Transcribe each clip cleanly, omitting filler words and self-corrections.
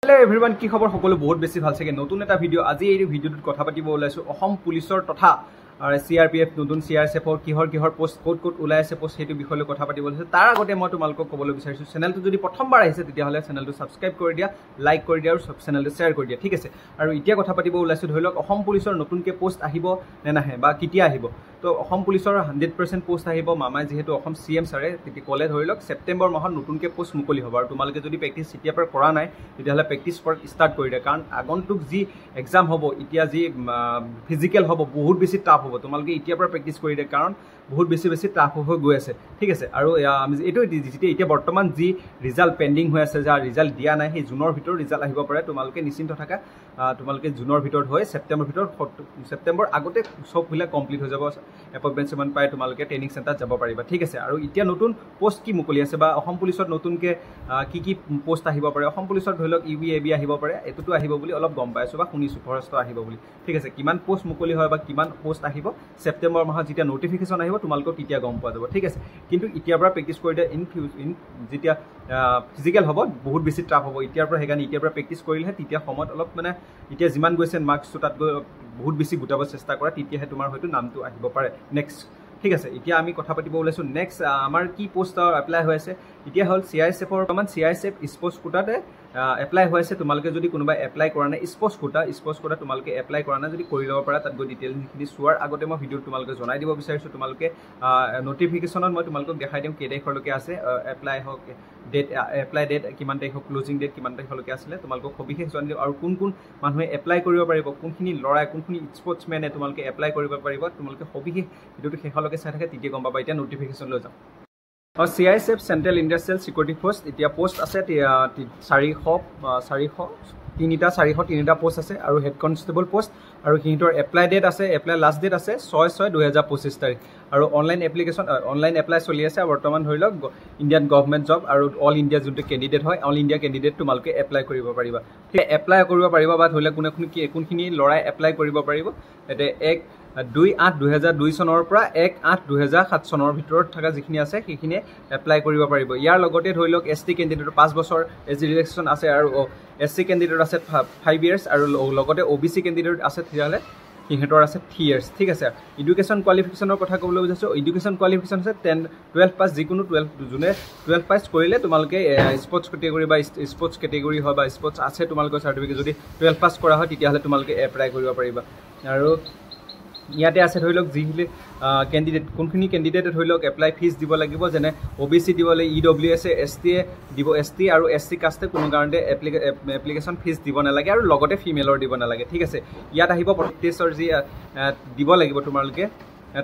Hello everyone, কি খবৰ সকলো বহুত বেছি ভাল থাকে নতুন এটা ভিডিও আজি এই ভিডিওটোত কথা পাতিব ওলাইছো অসম পুলিচৰ তথা CRPF নতুন CRSF কিহৰ পোষ্ট কোড ওলাই আছে পোষ্ট হেতু বিষয়লৈ কথা পাতিব ওলাইছো তাৰ আগতে মই তোমালোকক ক'বলৈ বিচাৰিছো চেনেলটো যদি প্ৰথমবাৰ আহিছে তেতিয়া হলে চেনেলটো সাবস্ক্ৰাইব কৰি দিয়া লাইক কৰি দিয়া আৰু চেনেলটো শ্বেয়াৰ কৰি দিয়া ঠিক আছে আৰু এতিয়া কথা পাতিব ওলাইছো ধৰি লওক অসম পুলিচৰ নতুনকে পোষ্ট আহিব নে নাহে বা কেতিয়া আহিব তো অসম পুলিচৰ 100% পোষ্ট আহিব মামাই যেহেতু অসম CM ছাৰে তেতিয়া কলে ধৰি লওক সেপ্টেম্বৰ মাহত নতুনকে পোষ্ট মুকলি হ'ব আৰু তোমালোকে যদি প্ৰেক্টিস এতিয়াৰ পৰা কৰা নাই তেতিয়া হলে প্ৰেক্টিস স্টাৰ্ট কৰি দিয়া কাৰণ আগন্তুক যি এক্সাম হ'ব এতিয়া যি ফিজিক্যাল হ'ব বহুত বেছি টাফ হ'ব তোমালোকে এতিয়াৰ পৰা প্ৰেক্টিস কৰি দিয়া কাৰণ বহুত বেছি টাফ হৈ গৈ আছে ঠিক আছে আৰু আমি এটো এতিয়া বৰ্তমান যি ৰিজাল্ট পেন্ডিং হৈ আছে যা ৰিজাল্ট দিয়া নাই সেই জুনৰ ভিতৰত ৰিজাল্ট আহিব পাৰে তোমালোকে নিশ্চিন্ত থাকা তোমালোকে জুনৰ ভিতৰত হয় সেপ্টেম্বৰ আগতে সববিলাক কমপ্লিট হৈ যাব এপইন্টমেন্ট পাই তোমালোকে ট্ৰেইনিং সেন্টাৰ যাব পাৰিবা ঠিক আছে আৰু এতিয়া নতুন পোষ্ট কি মুকলি আছে বা অসম পুলিচত নতুনকে কি পোষ্ট আহিব পাৰে অসম পুলিচত ধৰি লওক UBAB আহিব পাৰে এটোটো আহিব বুলি অলপ গম পাইছো বা শুনিছো ফৰেষ্ট আহিব বুলি ঠিক আছে কিমান পোষ্ট মুকলি হয় বা কিমান পোষ্ট আহিব সেপ্টেম্বৰ মাহত যেতিয়া নোটিফিকেশন আহিব তোমালোকক তেতিয়া গম পোৱা যাব ঠিক আছে কিন্তু এতিয়াৰ পৰা প্ৰেক্টিস কৰি দিয়া ইন যেতিয়া ফিজিক্যাল হ'ব বহুত বেছি টাফ হ'ব এতিয়াৰ পৰা হেগানি এতিয়াৰ পৰা প্ৰেক্টিস কৰিলে তেতিয়া সময়ত অলপ মানে এতিয়া যিমান গৈছে মাৰ্কস তাত বহুত বেছি গুটাব চেষ্টা কৰা তেতিয়াহে তোমাৰ হয়তো নামটো আহিব পাৰে নেক্সট ঠিক আছে এতিয়া আমি কথা পাতিব ওলাইছো নেক্সট আমাৰ কি পোষ্ট এপ্লাই হৈ আছে এতিয়া হল CRSF CRSF স্পোৰ্টস কোটাতে এপ্লাই হৈ আছে তোমালোকে যদি কোনোবা এপ্লাই কৰা নাই স্পোৰ্টস কোটা তোমালোকে এপ্লাই কৰা নাই যদি কৰি ল'ব পাৰা তাত গৈ ডিটেইলছ খিনি চোৱাৰ আগতে মই ভিডিঅ তোমালোকে জনাই দিব বিচাৰিছো তোমালোকে নোটিফিকেশনত মই তোমালোকক দেখাই দিম কেই তাৰিখলৈকে আছে এপ্লাই হক এপ্লাই ডেট কিমান তাৰিখ ক্লোজিং ডেট কিমান তাৰিখলৈকে আছিল তোমালোকক সবিশেষ জনাই দিম আৰু কোন মানুহে এপ্লাই কৰিব পাৰিব কোনখিনি লৰাই কোনখিনি স্পোৰ্টসম্যানে তোমালোকে এপ্লাই কৰিব পাৰিব তোমালোকে সবিশেষ ভিডিঅটো শেষলৈকে চাই থাকে তেতিয়া গম পাবা এতিয়া নোটিফিকেশন লৈ যাম CRSF Central Industrial Security Force এতিয়া পোষ্ট আছে 403টা পোষ্ট আছে আৰু হেড কনস্টেবল পোষ্ট আৰু হিহঁতৰ এপ্লাই ডেট আছে এপ্লাই লাষ্ট ডেট আছে 6/6/2025 তাৰিখ আৰু অনলাইন এপ্লিকেশন অনলাইন এপ্লাই চলি আছে বৰ্তমান ধৰি লওক ইণ্ডিয়ান গভৰ্ণমেণ্ট জব আৰু অল ইণ্ডিয়া যোনটো কেণ্ডিডেট হয় অল ইণ্ডিয়া কেণ্ডিডেট তোমালোকে এপ্লাই কৰিব পাৰিবা ঠিক এপ্লাই কৰিব পাৰিবা বা ধৰি লওক কোনখিনি লৰাই এপ্লাই কৰিব পাৰিব এতে 1/2/2002 চনৰ পৰা 1/8/2007 চনৰ ভিতৰত থকা যিখিনি আছে সেইখিনি এপ্লাই কৰিব পাৰিব ইয়াৰ লগতে ধৰি লওক ST কেণ্ডিডেট 5 বছৰ এজ ৰিলেক্সেশন আছে আৰু SC কেণ্ডিডেট আছে 5 ইয়াৰ্স আৰু লগতে OBC কেণ্ডিডেট আছে তেতিয়ালে হিহঁতৰ আছে 3 ইয়াৰ্স ঠিক আছে এডুকেশন কোৱালিফিকেশনৰ কথা ক'বলৈ বুজাছো এডুকেশন কোৱালিফিকেশন আছে 12 পাস যিকোনো 12 পাস কৰিলে তোমালোকে স্পোৰ্টস ক্যাটেগৰি বা স্পোৰ্টস ক্যাটেগৰি হয় বা স্পোৰ্টস আছে তোমালোকৰ সাৰ্টিফিকেট যদি 12 পাস কৰা হয় তেতিয়া হলে তোমালোকে এপ্লাই কৰিব পাৰিবা আৰু ইয়াতে আছে ধৰি লওক যিহিলে ক্যান্ডিডেট কোনখিনি ক্যান্ডিডেট ধৰি লওক এপ্লাই ফিজ দিব লাগিব যেনে OBC দিবলৈ EWS ST দিব ST আৰু SC কাষ্টে কোনো কাৰণে এপ্লিকেশন ফিজ দিব নালাগে আৰু লগতে ফিমেলৰ দিব নালাগে ঠিক আছে ইয়াত আহিব টেষ্টৰ যি দিব লাগিব তোমালোকে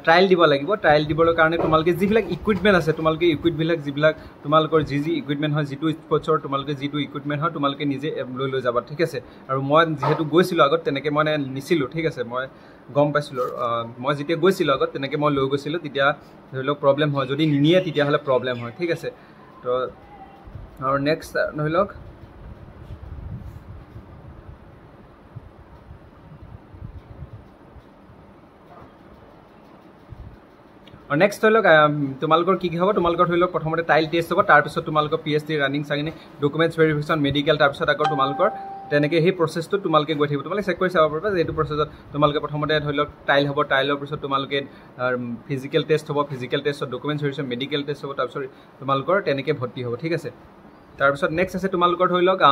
ট্ৰায়াল দিব লাগিব ট্ৰায়াল দিবৰ কাৰণে তোমালোকে যিবিলাক ইকুইপমেন্ট আছে তোমালোকে ইকুইপমেন্ট যিবিলাক তোমালোকৰ যি ইকুইপমেন্ট হয় যিটো স্পোৰ্টসৰ তোমালোকে যিটো ইকুইপমেন্ট হয় তোমালোকে নিজে লৈ যাবা ঠিক আছে আৰু মই যেহেতু গৈছিলো আগত তেনেকে মই নিছিলো ঠিক আছে মই গম পাইছিলো মই যেতিয়া গৈছিলো আগত তেনেকে মই লৈ গৈছিলো তেতিয়া ধৰি লওক প্ৰবলেম হয় যদি নিনিয়ে তেতিয়া হলে প্ৰবলেম হয় ঠিক আছে তো আৰু নেক্সট ধৰি লওক और नेक्स्ट ধৰি লওক তোমালোকৰ কি হ'ব তোমালোকৰ ধৰি লওক প্ৰথমতে টাইল টেষ্ট হ'ব তাৰ পিছত তোমালোকৰ PhD ৰানিং সাগিনে ডকুমেন্টস ভেৰিফিকেশন মেডিকেল তাৰ পিছত আকৌ তোমালোকৰ তেনেকে সেই প্ৰসেসটো তোমালোকে গৈ থাকিব তোমালোকে চেক কৰি চাব পাৰিবা যে এইটো প্ৰসেসত তোমালোকে প্ৰথমতে ধৰি লওক টাইল হ'ব টাইলৰ পিছত তোমালোকে ফিজিক্যাল টেষ্ট হ'ব ফিজিক্যাল টেষ্টত ডকুমেন্টস ভেৰিফিকেশন মেডিকেল টেষ্ট হ'ব তাৰ পিছত তোমালোকৰ তেনেকে ভৰ্তি হ'ব ঠিক আছে তাৰ পিছত নেক্সট আছে তোমালোকৰ ধৰি লওক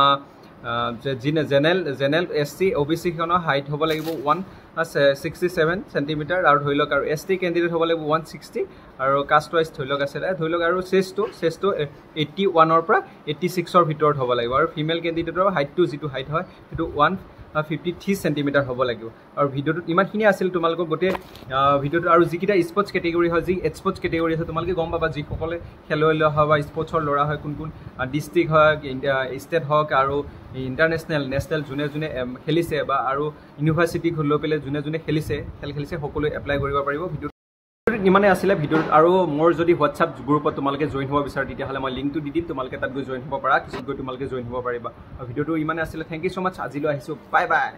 জেনেৰেল SC OBC খনৰ হাইট হ'ব লাগিব 167 সেন্টিমিটাৰ আৰু ধৰি লওক আৰু ST কেণ্ডিডেট হ'ব লাগিব 160 আৰু কাষ্ট ৱাইজ ধৰি লওক আছে ধৰি লওক আৰু চেষ্টটো 81 ৰ পৰা 86 ৰ ভিতৰত হ'ব লাগিব আৰু ফিমেল কেণ্ডিডেটৰ হাইটটো যিটো হাইট হয় সেইটো 153 সেন্টিমিটাৰ হ'ব লাগিব আৰু ভিডিওটো ইমানখিনি আছিল তোমালোকৰ গোটে ভিডিওটো আৰু যিকিটা স্পোৰ্টস ক্যাটেগৰি হয় যি স্পোৰ্টস ক্যাটেগৰি আছে তোমালোকে গম পাবা যি সকলে খেলুৱৈ হয় বা স্পোৰ্টসৰ লৰা হয় কোন ডিস্ট্ৰিক্ট হয় ষ্টেট হক আৰু ইন্টাৰনেশনাল নেশনাল জুনে খেলিছে বা আৰু ইউনিভাৰ্সিটি লৈ পেলে জুনে খেলিছে সকলো এপ্লাই কৰিব পাৰিব ভিডিও ইমানে আছিল ভিডিওত আৰু মোৰ যদি WhatsApp গ্ৰুপত তোমালোকে জয়েন হ'ব বিচাৰ তেতিয়া হলে মই লিংকটো দি দিম তোমালোকে তাত গৈ জয়েন হ'ব পাৰা কিছু গৈ তোমালোকে জয়েন হ'ব পাৰিবা ভিডিওটো ইমানে আছিল থ্যাংক ইউ সো মাচ আজিলৈ আহিছো বাই বাই